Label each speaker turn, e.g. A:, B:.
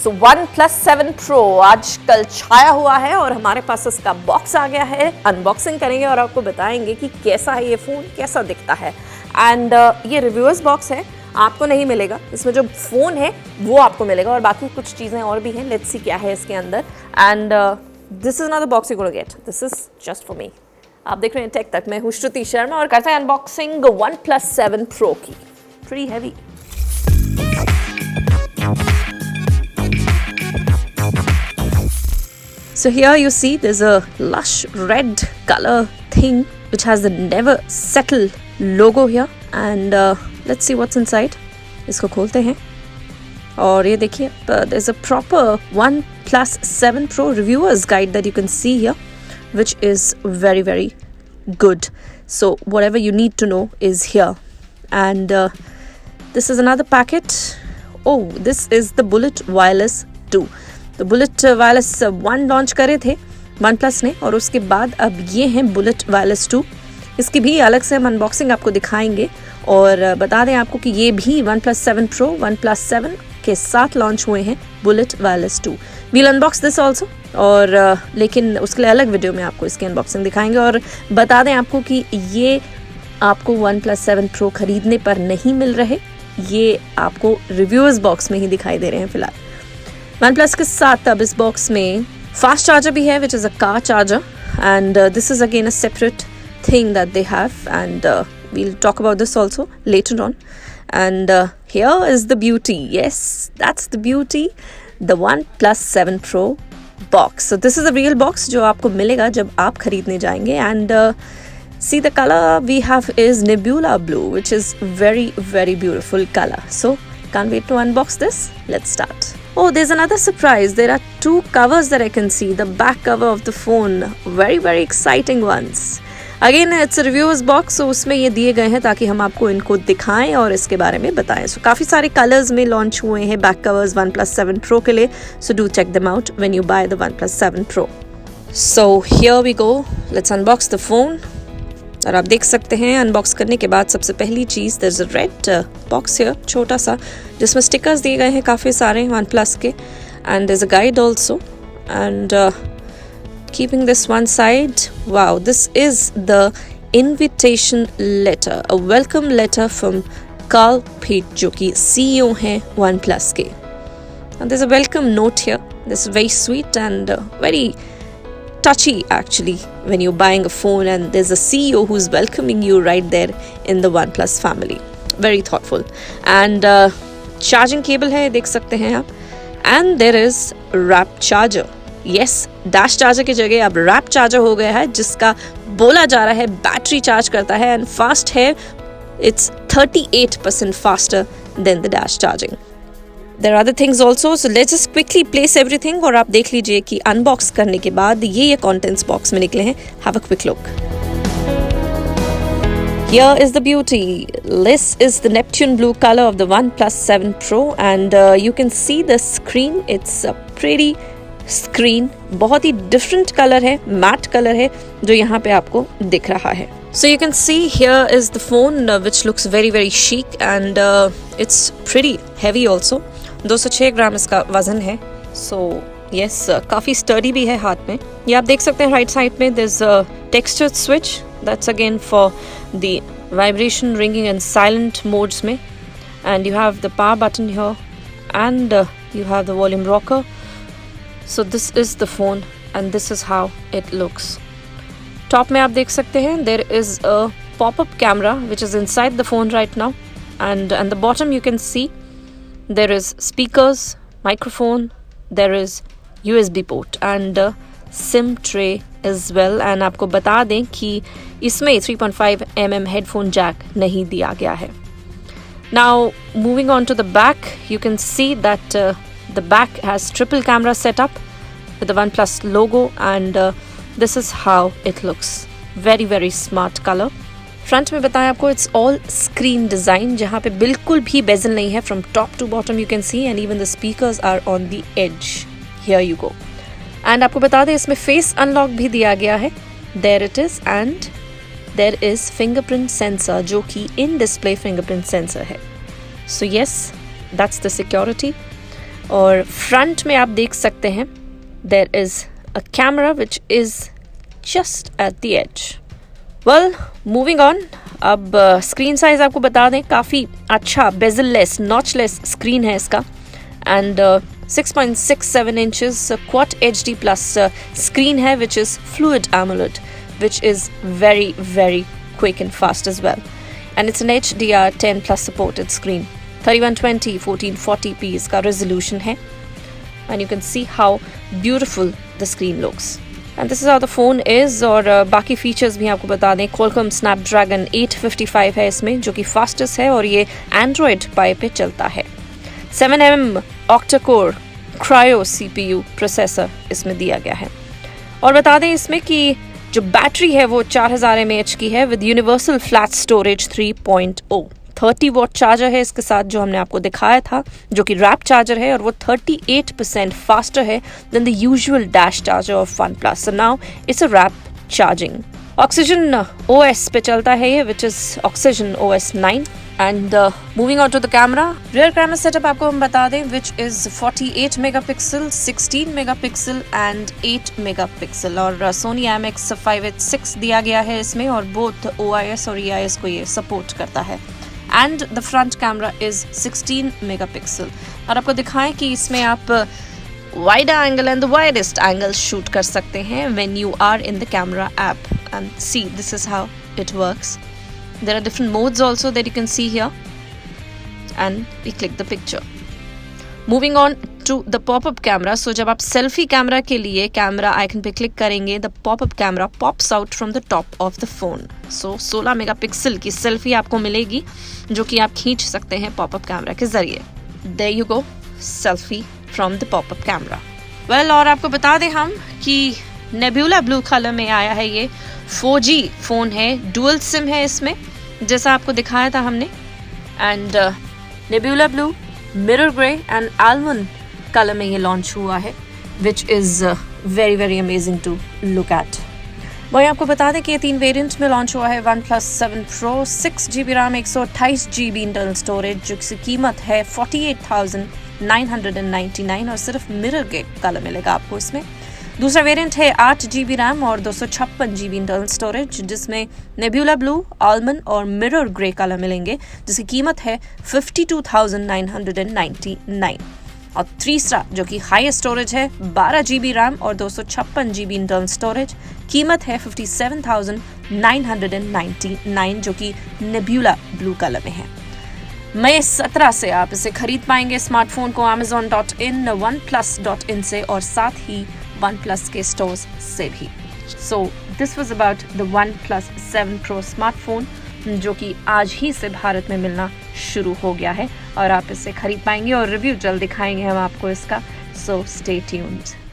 A: सो OnePlus 7 Pro आजकल छाया हुआ है और हमारे पास इसका बॉक्स आ गया है। अनबॉक्सिंग करेंगे और आपको बताएंगे कि कैसा है ये फ़ोन, कैसा दिखता है। एंड ये रिव्यूअर्स बॉक्स है, आपको नहीं मिलेगा। इसमें जो फ़ोन है वो आपको मिलेगा और बाकी कुछ चीज़ें और भी हैं। लेट्स सी क्या है इसके अंदर। And this is not the box you gonna get, this is just for me. आप देख रहे हैं टेक तक, मैं हूँ श्रुति शर्मा और करते हैं अनबॉक्सिंग OnePlus 7 Pro की। Pretty heavy. So here you see there's a lush red color thing which has the never settle logo here and let's see what's inside. इसको खोलते हैं और ये देखिए there's a proper OnePlus 7 Pro reviewers guide that you can see here which is very good. So whatever you need to know is here and this is another packet. Oh, this is the Bullet Wireless 2. तो bullet wireless 1 launch करे थे OnePlus ने और उसके बाद अब ये हैं बुलेट वायरलेस 2। इसकी भी अलग से हम अनबॉक्सिंग आपको दिखाएंगे और बता दें आपको कि ये भी OnePlus 7 Pro OnePlus 7 के साथ लॉन्च हुए हैं bullet wireless 2। We'll unbox this also और लेकिन उसके लिए अलग वीडियो में आपको इसकी अनबॉक्सिंग दिखाएंगे और बता दें आपको कि ये आपको OnePlus 7 Pro खरीदने पर नहीं मिल रहे, ये आपको रिव्यूअर्स बॉक्स में ही दिखाई दे रहे हैं फिलहाल। OnePlus के साथ अब इस बॉक्स में फास्ट चार्जर भी है which is a car charger and this is again a separate thing that they have and we'll talk about this also later on and here is the beauty. Yes, that's the beauty, the OnePlus 7 Pro box. So this is the real box जो आपको मिलेगा जब आप खरीदने जाएंगे and see the color we have is Nebula Blue which is very beautiful color. So can't wait to unbox this. Let's start. Oh, there's another surprise. There are 2 covers that I can see. The back cover of the phone. Very exciting ones. Again, it's a reviewers box. So उसमें ये दिए गए हैं ताकि हम आपको इनको दिखाएं और इसके बारे में बताएं. So काफ़ी सारे colors में launch हुए हैं back covers OnePlus 7 Pro के लिए. So do check them out when you buy the OnePlus 7 Pro. So here we go. Let's unbox the phone. और आप देख सकते हैं अनबॉक्स करने के बाद सबसे पहली चीज़ there's a red box here छोटा सा जिसमें स्टिकर्स दिए गए हैं काफ़ी सारे OnePlus के and there's a guide also and keeping this one side, wow, this is the invitation letter, a welcome letter from Carl Pate जो कि CEO हैं OnePlus के and there's a welcome note here. This is very sweet and very touchy actually when you're buying a phone and there's a CEO who's welcoming you right there in the OnePlus family. Very thoughtful and charging cable है देख सकते हैं आप and there is wrap charger. Yes, dash charger की जगह अब wrap charger हो गया है जिसका बोला जा रहा है बैटरी चार्ज करता है and fast है, it's 38% faster than the dash charging. There are other things also, so let's just quickly place everything और आप देख लीजिए कि अनबॉक्स करने के बाद ये contents box में निकले हैं. Have a quick look. Here is the beauty. This is the Neptune blue color of the OnePlus 7 Pro and you can see the screen. It's a pretty screen. बहुत ही different color है, matte color है जो यहाँ पे आपको दिख रहा है. So you can see here is the phone which looks very chic and it's pretty heavy also. 206 ग्राम इसका वजन है. So yes, काफ़ी sturdy भी है हाथ में. ये आप देख सकते हैं राइट साइड में there's a textured switch that's again for the vibration, ringing and silent modes में and you have the power button here and you have the volume rocker. So this is the phone and this is how it looks. Top में आप देख सकते हैं there is a pop-up camera which is inside the phone right now and the bottom you can see there is speakers, microphone, there is USB port and SIM tray as well and आपको बता दें कि इसमें 3.5 mm headphone jack नहीं दिया गया है. Now moving on to the back, you can see that the back has triple camera setup with the OnePlus logo and this is how it looks. Very smart color. Front में बताएं आपको it's all screen design जहाँ पे बिल्कुल भी bezel नहीं है. From top to bottom you can see and even the speakers are on the edge. Here you go. And आपको बता दें इसमें फेस अनलॉक भी दिया गया है. There it is and there is fingerprint sensor जो कि इन डिस्प्ले फिंगरप्रिंट सेंसर है. So yes, that's the security. और फ्रंट में आप देख सकते हैं there is a camera which is just at the edge. Well, moving on. अब स्क्रीन साइज आपको बता दें, काफ़ी अच्छा बेजललेस नॉचलेस स्क्रीन है इसका. And 6.67 inches quad HD plus screen है which is fluid AMOLED which is very very quick and fast as well, and it's an HDR10 plus supported screen. 3120 1440p इसका resolution है, and you can see how beautiful the screen looks. And this is how the phone is. और बाकी features भी आपको बता दें. Qualcomm Snapdragon 855 है इसमें, जो कि fastest है और ये Android Pie पे चलता है. 7mm octa-core Cryo CPU processor इसमें दिया गया है. और बता दें इसमें कि जो बैटरी है वो 4000 mAh की है with universal flat storage 3.0. 30 watt charger है इसके साथ जो हमने आपको दिखाया था, जो कि रैप चार्जर है, और वो 38% फास्टर है than the usual dash charger of OnePlus. So now it's a warp charging. Oxygen OS पे चलता है ये, which is oxygen OS 9. And moving on to the camera. Rear camera setup आपको हम बता दें which is 48 megapixel, 16 megapixel and 8 megapixel. और Sony IMX586 दिया गया है इसमें, और बोथ OIS और EIS को ये सपोर्ट करता है. And the front camera is 16 megapixel. और आपको दिखाएं कि इसमें आप wide angle and the widest angle shoot कर सकते हैं when you are in the camera app. And see, this is how it works. There are different modes also that you can see here, and we click the picture. Moving on to the pop-up camera. So जब आप selfie camera के लिए camera icon पे click करेंगे, the pop-up camera pops out from the top of the phone. So 16 megapixel की selfie आपको मिलेगी, जो कि आप खींच सकते हैं pop-up camera के जरिए. There you go, selfie from the pop-up camera. Well, और आपको बता दें हम कि Nebula Blue कलर में आया है ये. 4G फ़ोन है, डुअल सिम है इसमें, जैसा आपको दिखाया था हमने. And Nebula Blue, mirror grey and almond colour में ये लॉन्च हुआ है, which is very very amazing to look at. वही आपको बता दें कि ये 3 वेरिएंट में लॉन्च हुआ है. OnePlus 7 Pro, 6GB RAM, 128GB internal storage, जिसकी कीमत है 48,999, और सिर्फ मिरर ग्रे कलर मिलेगा आपको इसमें. दूसरा वेरिएंट है 8GB RAM और 256GB इंटरनल स्टोरेज, जिसमें Nebula Blue, Almond और मिरर ग्रे कलर मिलेंगे, जिसकी कीमत है 52,999. और तीसरा जो कि हाईएस्ट स्टोरेज है 12GB RAM और 256GB इंटरनल स्टोरेज, कीमत है 57,999, जो कि Nebula Blue कलर में है. मई 17 से आप इसे खरीद पाएंगे स्मार्टफोन को Amazon.in, OnePlus.in से, और साथ ही OnePlus के स्टोर्स से भी. So this was about the OnePlus 7 Pro smartphone, जो कि आज ही से भारत में मिलना शुरू हो गया है, और आप इसे खरीद पाएंगे और रिव्यू जल्द दिखाएंगे हम आपको इसका. So stay tuned.